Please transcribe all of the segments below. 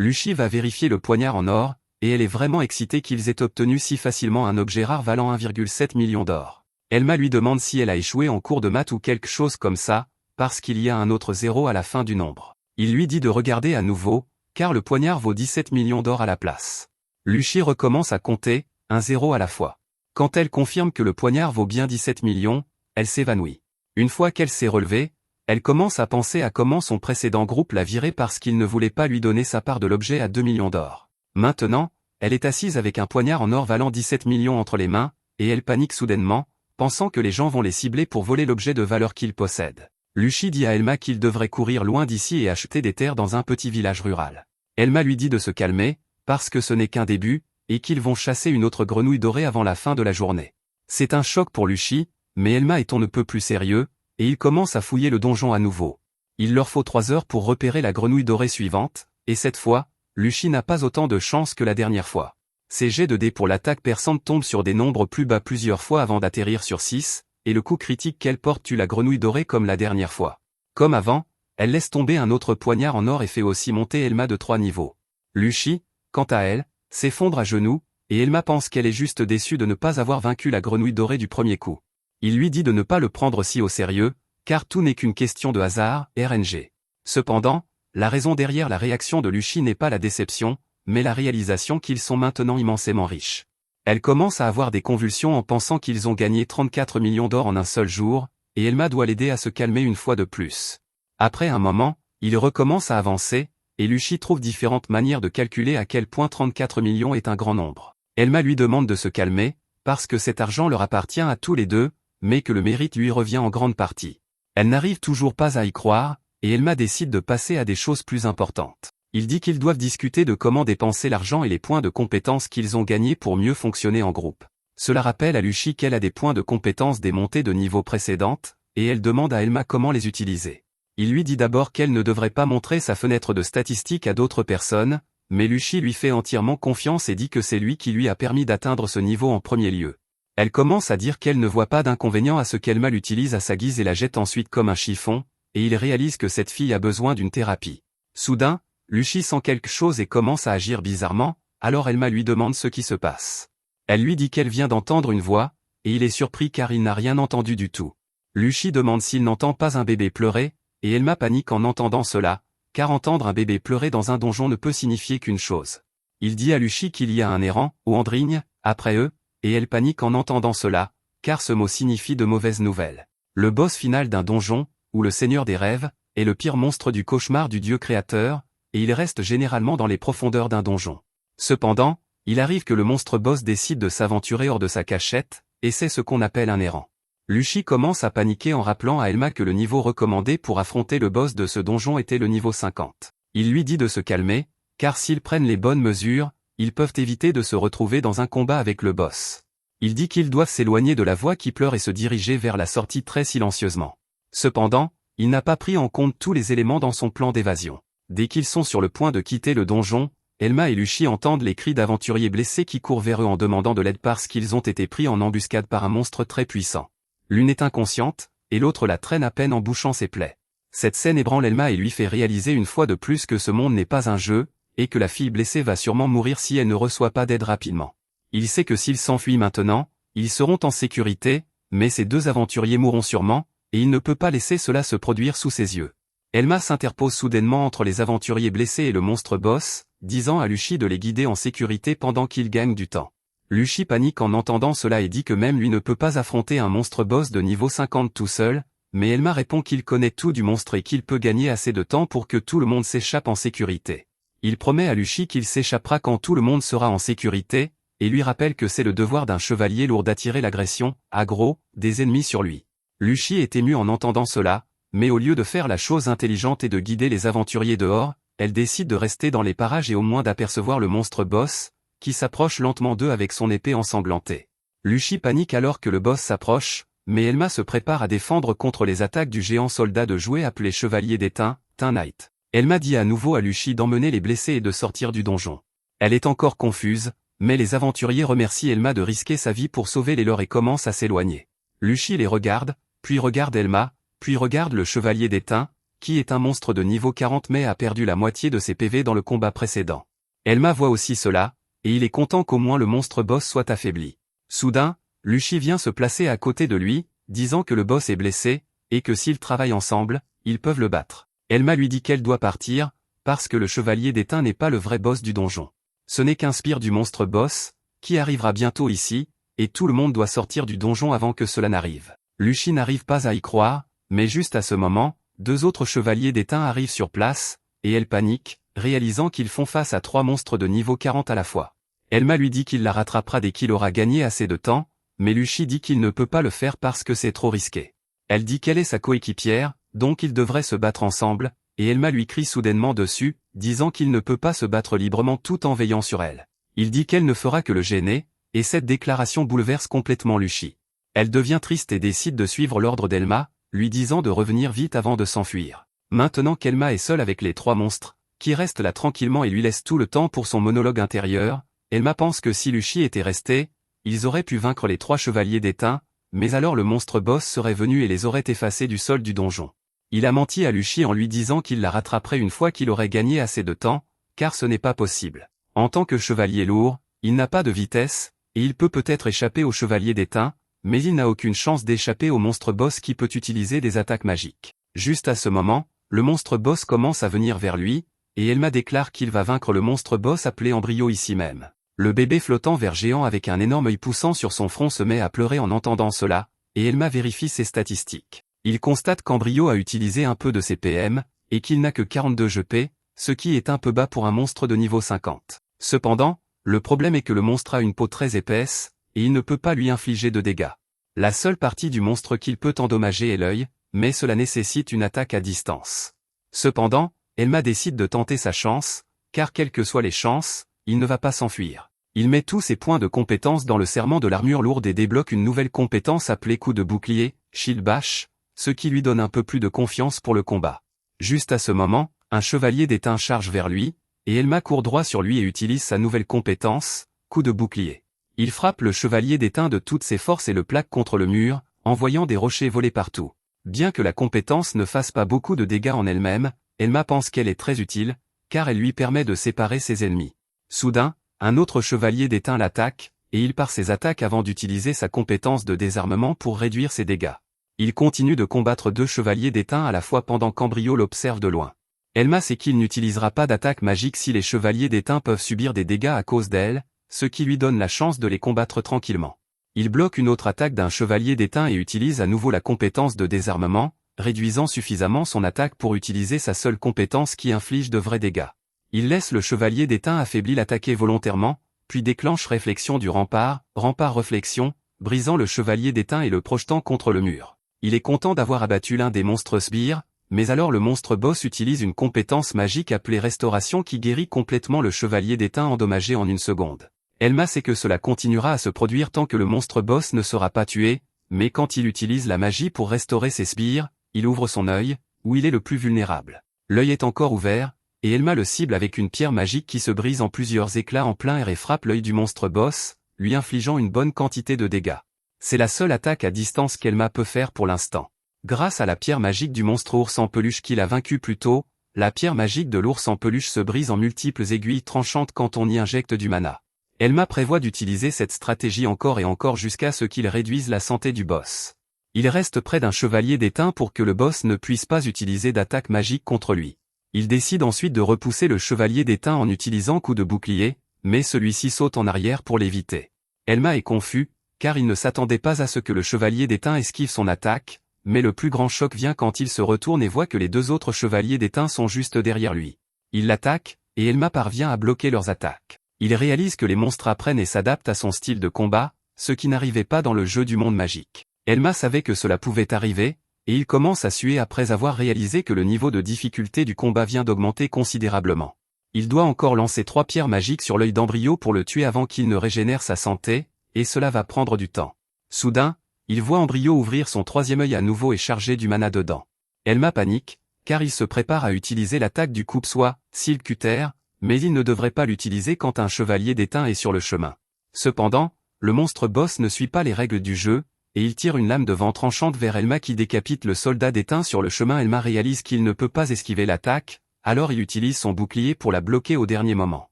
Luchi va vérifier le poignard en or, et elle est vraiment excitée qu'ils aient obtenu si facilement un objet rare valant 1,7 million d'or. Elma lui demande si elle a échoué en cours de maths ou quelque chose comme ça, parce qu'il y a un autre zéro à la fin du nombre. Il lui dit de regarder à nouveau, car le poignard vaut 17 millions d'or à la place. Luchi recommence à compter, un zéro à la fois. Quand elle confirme que le poignard vaut bien 17 millions, elle s'évanouit. Une fois qu'elle s'est relevée, elle commence à penser à comment son précédent groupe l'a virée parce qu'il ne voulait pas lui donner sa part de l'objet à 2 millions d'or. Maintenant, elle est assise avec un poignard en or valant 17 millions entre les mains, et elle panique soudainement, pensant que les gens vont les cibler pour voler l'objet de valeur qu'ils possèdent. Luchi dit à Elma qu'il devrait courir loin d'ici et acheter des terres dans un petit village rural. Elma lui dit de se calmer, parce que ce n'est qu'un début, et qu'ils vont chasser une autre grenouille dorée avant la fin de la journée. C'est un choc pour Luchi, mais Elma est on ne peut plus sérieux, et ils commencent à fouiller le donjon à nouveau. Il leur faut 3 heures pour repérer la grenouille dorée suivante, et cette fois, Luchi n'a pas autant de chance que la dernière fois. Ses jets de dés pour l'attaque perçante tombent sur des nombres plus bas plusieurs fois avant d'atterrir sur 6, et le coup critique qu'elle porte tue la grenouille dorée comme la dernière fois. Comme avant, elle laisse tomber un autre poignard en or et fait aussi monter Elma de 3 niveaux. Luchi, quant à elle, s'effondre à genoux, et Elma pense qu'elle est juste déçue de ne pas avoir vaincu la grenouille dorée du premier coup. Il lui dit de ne pas le prendre si au sérieux, car tout n'est qu'une question de hasard, RNG. Cependant, la raison derrière la réaction de Luchi n'est pas la déception, mais la réalisation qu'ils sont maintenant immensément riches. Elle commence à avoir des convulsions en pensant qu'ils ont gagné 34 millions d'or en un seul jour, et Elma doit l'aider à se calmer une fois de plus. Après un moment, il recommence à avancer, et Luchi trouve différentes manières de calculer à quel point 34 millions est un grand nombre. Elma lui demande de se calmer, parce que cet argent leur appartient à tous les deux, mais que le mérite lui revient en grande partie. Elle n'arrive toujours pas à y croire, et Elma décide de passer à des choses plus importantes. Il dit qu'ils doivent discuter de comment dépenser l'argent et les points de compétence qu'ils ont gagnés pour mieux fonctionner en groupe. Cela rappelle à Luchi qu'elle a des points de compétence des montées de niveau précédentes, et elle demande à Elma comment les utiliser. Il lui dit d'abord qu'elle ne devrait pas montrer sa fenêtre de statistiques à d'autres personnes, mais Luchi lui fait entièrement confiance et dit que c'est lui qui lui a permis d'atteindre ce niveau en premier lieu. Elle commence à dire qu'elle ne voit pas d'inconvénient à ce qu'Elma l'utilise à sa guise et la jette ensuite comme un chiffon, et il réalise que cette fille a besoin d'une thérapie. Soudain, Luchi sent quelque chose et commence à agir bizarrement, alors Elma lui demande ce qui se passe. Elle lui dit qu'elle vient d'entendre une voix, et il est surpris car il n'a rien entendu du tout. Luchi demande s'il n'entend pas un bébé pleurer, et Elma panique en entendant cela, car entendre un bébé pleurer dans un donjon ne peut signifier qu'une chose. Il dit à Luchi qu'il y a un errant, ou Andrigne, après eux, et elle panique en entendant cela, car ce mot signifie de mauvaises nouvelles. Le boss final d'un donjon, ou le seigneur des rêves, est le pire monstre du cauchemar du dieu créateur, et il reste généralement dans les profondeurs d'un donjon. Cependant, il arrive que le monstre boss décide de s'aventurer hors de sa cachette, et c'est ce qu'on appelle un errant. Luchi commence à paniquer en rappelant à Elma que le niveau recommandé pour affronter le boss de ce donjon était le niveau 50. Il lui dit de se calmer, car s'ils prennent les bonnes mesures, ils peuvent éviter de se retrouver dans un combat avec le boss. Il dit qu'ils doivent s'éloigner de la voix qui pleure et se diriger vers la sortie très silencieusement. Cependant, il n'a pas pris en compte tous les éléments dans son plan d'évasion. Dès qu'ils sont sur le point de quitter le donjon, Elma et Luchi entendent les cris d'aventuriers blessés qui courent vers eux en demandant de l'aide parce qu'ils ont été pris en embuscade par un monstre très puissant. L'une est inconsciente, et l'autre la traîne à peine en bouchant ses plaies. Cette scène ébranle Elma et lui fait réaliser une fois de plus que ce monde n'est pas un jeu, et que la fille blessée va sûrement mourir si elle ne reçoit pas d'aide rapidement. Il sait que s'ils s'enfuient maintenant, ils seront en sécurité, mais ces deux aventuriers mourront sûrement, et il ne peut pas laisser cela se produire sous ses yeux. Elma s'interpose soudainement entre les aventuriers blessés et le monstre boss, disant à Luchi de les guider en sécurité pendant qu'ils gagnent du temps. Luchi panique en entendant cela et dit que même lui ne peut pas affronter un monstre boss de niveau 50 tout seul, mais Elma répond qu'il connaît tout du monstre et qu'il peut gagner assez de temps pour que tout le monde s'échappe en sécurité. Il promet à Luchi qu'il s'échappera quand tout le monde sera en sécurité, et lui rappelle que c'est le devoir d'un chevalier lourd d'attirer l'agression, aggro, des ennemis sur lui. Luchi est émue en entendant cela, mais au lieu de faire la chose intelligente et de guider les aventuriers dehors, elle décide de rester dans les parages et au moins d'apercevoir le monstre boss, qui s'approche lentement d'eux avec son épée ensanglantée. Luchi panique alors que le boss s'approche, mais Elma se prépare à défendre contre les attaques du géant soldat de jouet appelé Chevalier d'Étain, Tin Knight. Elma dit à nouveau à Luchi d'emmener les blessés et de sortir du donjon. Elle est encore confuse, mais les aventuriers remercient Elma de risquer sa vie pour sauver les leurs et commencent à s'éloigner. Luchi les regarde, puis regarde Elma, puis regarde le Chevalier d'Étain, qui est un monstre de niveau 40 mais a perdu la moitié de ses PV dans le combat précédent. Elma voit aussi cela, et il est content qu'au moins le monstre boss soit affaibli. Soudain, Luchi vient se placer à côté de lui, disant que le boss est blessé, et que s'ils travaillent ensemble, ils peuvent le battre. Elma lui dit qu'elle doit partir, parce que le chevalier d'étain n'est pas le vrai boss du donjon. Ce n'est qu'un spire du monstre boss, qui arrivera bientôt ici, et tout le monde doit sortir du donjon avant que cela n'arrive. Luchi n'arrive pas à y croire, mais juste à ce moment, 2 autres chevaliers d'étain arrivent sur place, et elle panique, réalisant qu'ils font face à 3 monstres de niveau 40 à la fois. Elma lui dit qu'il la rattrapera dès qu'il aura gagné assez de temps, mais Luchi dit qu'il ne peut pas le faire parce que c'est trop risqué. Elle dit qu'elle est sa coéquipière, donc ils devraient se battre ensemble, et Elma lui crie soudainement dessus, disant qu'il ne peut pas se battre librement tout en veillant sur elle. Il dit qu'elle ne fera que le gêner, et cette déclaration bouleverse complètement Luchi. Elle devient triste et décide de suivre l'ordre d'Elma, lui disant de revenir vite avant de s'enfuir. Maintenant qu'Elma est seule avec les 3 monstres, qui restent là tranquillement et lui laissent tout le temps pour son monologue intérieur, Elma pense que si Luchi était resté, ils auraient pu vaincre les 3 chevaliers d'étain, mais alors le monstre boss serait venu et les aurait effacés du sol du donjon. Il a menti à Luchi en lui disant qu'il la rattraperait une fois qu'il aurait gagné assez de temps, car ce n'est pas possible. En tant que chevalier lourd, il n'a pas de vitesse, et il peut peut-être échapper au chevalier d'étain, mais il n'a aucune chance d'échapper au monstre boss qui peut utiliser des attaques magiques. Juste à ce moment, le monstre boss commence à venir vers lui, et Elma déclare qu'il va vaincre le monstre boss appelé Embryo ici même. Le bébé flottant vert géant avec un énorme œil poussant sur son front se met à pleurer en entendant cela, et Elma vérifie ses statistiques. Il constate qu'Embryo a utilisé un peu de ses PM, et qu'il n'a que 42 GP, ce qui est un peu bas pour un monstre de niveau 50. Cependant, le problème est que le monstre a une peau très épaisse, et il ne peut pas lui infliger de dégâts. La seule partie du monstre qu'il peut endommager est l'œil, mais cela nécessite une attaque à distance. Cependant, Elma décide de tenter sa chance, car quelles que soient les chances, il ne va pas s'enfuir. Il met tous ses points de compétence dans le serment de l'armure lourde et débloque une nouvelle compétence appelée coup de bouclier, Shield Bash, ce qui lui donne un peu plus de confiance pour le combat. Juste à ce moment, un chevalier d'étain charge vers lui, et Elma court droit sur lui et utilise sa nouvelle compétence, coup de bouclier. Il frappe le chevalier d'étain de toutes ses forces et le plaque contre le mur, envoyant des rochers voler partout. Bien que la compétence ne fasse pas beaucoup de dégâts en elle-même, Elma pense qu'elle est très utile, car elle lui permet de séparer ses ennemis. Soudain, un autre chevalier d'étain l'attaque, et il part ses attaques avant d'utiliser sa compétence de désarmement pour réduire ses dégâts. Il continue de combattre 2 chevaliers d'étain à la fois pendant qu'Embryo l'observe de loin. Elma sait qu'il n'utilisera pas d'attaque magique si les chevaliers d'étain peuvent subir des dégâts à cause d'elle, ce qui lui donne la chance de les combattre tranquillement. Il bloque une autre attaque d'un chevalier d'étain et utilise à nouveau la compétence de désarmement, réduisant suffisamment son attaque pour utiliser sa seule compétence qui inflige de vrais dégâts. Il laisse le chevalier d'étain affaibli l'attaquer volontairement, puis déclenche réflexion du rempart réflexion, brisant le chevalier d'étain et le projetant contre le mur. Il est content d'avoir abattu l'un des monstres sbires, mais alors le monstre boss utilise une compétence magique appelée Restauration qui guérit complètement le chevalier d'étain endommagé en une seconde. Elma sait que cela continuera à se produire tant que le monstre boss ne sera pas tué, mais quand il utilise la magie pour restaurer ses sbires, il ouvre son œil, où il est le plus vulnérable. L'œil est encore ouvert, et Elma le cible avec une pierre magique qui se brise en plusieurs éclats en plein air et frappe l'œil du monstre boss, lui infligeant une bonne quantité de dégâts. C'est la seule attaque à distance qu'Elma peut faire pour l'instant. Grâce à la pierre magique du monstre ours en peluche qu'il a vaincu plus tôt, la pierre magique de l'ours en peluche se brise en multiples aiguilles tranchantes quand on y injecte du mana. Elma prévoit d'utiliser cette stratégie encore et encore jusqu'à ce qu'il réduise la santé du boss. Il reste près d'un chevalier d'étain pour que le boss ne puisse pas utiliser d'attaque magique contre lui. Il décide ensuite de repousser le chevalier d'étain en utilisant coup de bouclier, mais celui-ci saute en arrière pour l'éviter. Elma est confus, car il ne s'attendait pas à ce que le chevalier d'étain esquive son attaque, mais le plus grand choc vient quand il se retourne et voit que les 2 autres chevaliers d'étain sont juste derrière lui. Il l'attaque, et Elma parvient à bloquer leurs attaques. Il réalise que les monstres apprennent et s'adaptent à son style de combat, ce qui n'arrivait pas dans le jeu du monde magique. Elma savait que cela pouvait arriver, et il commence à suer après avoir réalisé que le niveau de difficulté du combat vient d'augmenter considérablement. Il doit encore lancer 3 pierres magiques sur l'œil d'Embryo pour le tuer avant qu'il ne régénère sa santé, et cela va prendre du temps. Soudain, il voit Embryo ouvrir son 3e œil à nouveau et charger du mana dedans. Elma panique, car il se prépare à utiliser l'attaque du coupe-soie, Silk Cutter, mais il ne devrait pas l'utiliser quand un chevalier d'étain est sur le chemin. Cependant, le monstre boss ne suit pas les règles du jeu, et il tire une lame de vent tranchante vers Elma qui décapite le soldat d'Étain sur le chemin. Elma réalise qu'il ne peut pas esquiver l'attaque, alors il utilise son bouclier pour la bloquer au dernier moment.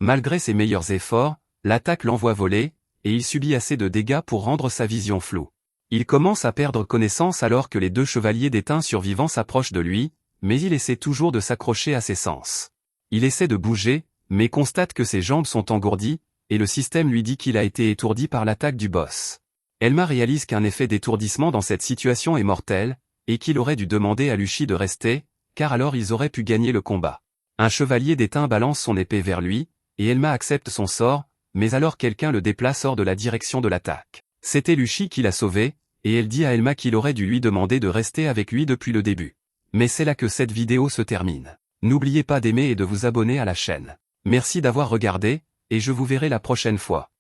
Malgré ses meilleurs efforts, l'attaque l'envoie voler, et il subit assez de dégâts pour rendre sa vision floue. Il commence à perdre connaissance alors que les deux chevaliers d'Étain survivants s'approchent de lui, mais il essaie toujours de s'accrocher à ses sens. Il essaie de bouger, mais constate que ses jambes sont engourdies, et le système lui dit qu'il a été étourdi par l'attaque du boss. Elma réalise qu'un effet d'étourdissement dans cette situation est mortel, et qu'il aurait dû demander à Luchy de rester, car alors ils auraient pu gagner le combat. Un chevalier d'Étain balance son épée vers lui, et Elma accepte son sort, mais alors quelqu'un le déplace hors de la direction de l'attaque. C'était Luchy qui l'a sauvé, et elle dit à Elma qu'il aurait dû lui demander de rester avec lui depuis le début. Mais c'est là que cette vidéo se termine. N'oubliez pas d'aimer et de vous abonner à la chaîne. Merci d'avoir regardé, et je vous verrai la prochaine fois.